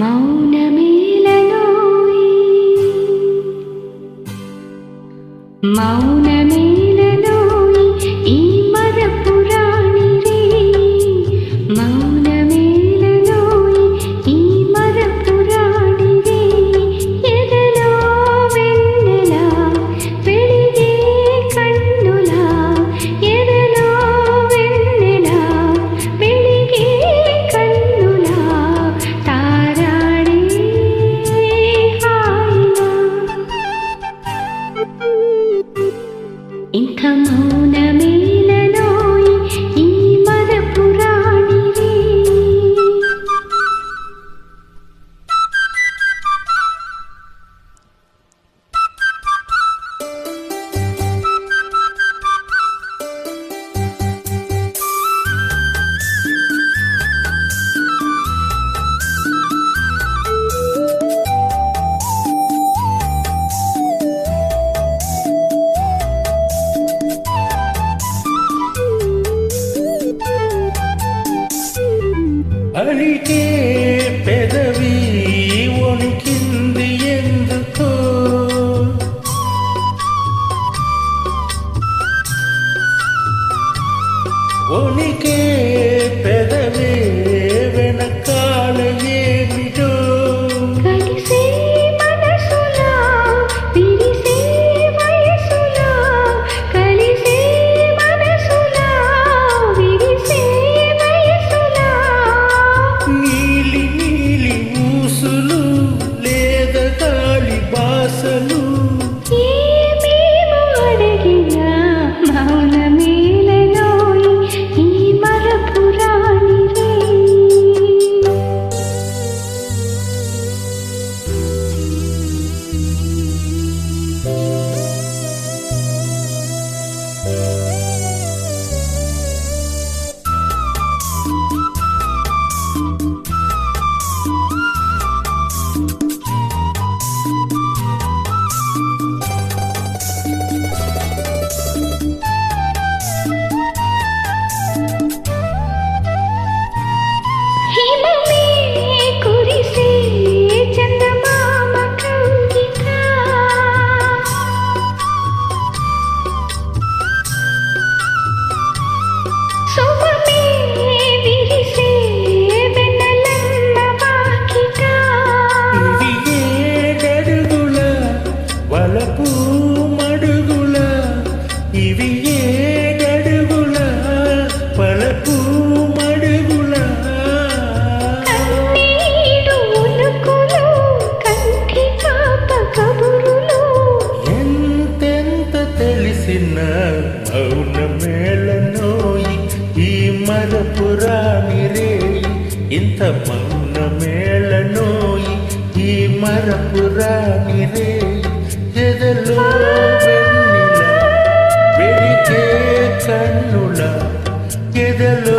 మౌనమేలనోయి మౌనమేలనోయి ఈ మరపురాణి రే మౌనమేలనోయి ఈ మరపురాణి రే ఎదలో వెన్నెలా వెలిగే కన్నులా ఎదలో వెన్నెలా వెలిగే కన్నులా తారాడే హాయిగా ఇంక మౌనమేలనోయి ఈ మరపురాణి రే అలికే పెదవి వణికింది ఎందుకో వణికే పెదవే వెనకాల ఏమిటో కలిసే మనసులా విరిసే వయసులా కలిసే మనసులా విరిసే వయసులా నీలి నీలి ఊసులు లేద గాలి బాసలు ఏమేమో అడిగినా మౌనమేలనోయి ఈ మరపురాణి రే హిమమే కురిసే చందమామ కౌగిట శుభమే విరిసే వెన్నెలమ్మ వాకిట ఇది ఏడడుగుల వలపు మడుగుల ఇవి ఏడడుగుల వలపు మడుగుల కన్నీడు ఉనుకులు కంటి కాప కబురులు ఎంతెంత తెలిసిన మౌనమేళనోయి ఈ మరపురాణి రే ఇంత మౌనమేళనోయి ఈ మరపురాణి రే ఎదలో వెన్నెల వెలిగే కన్నుల ఎదలో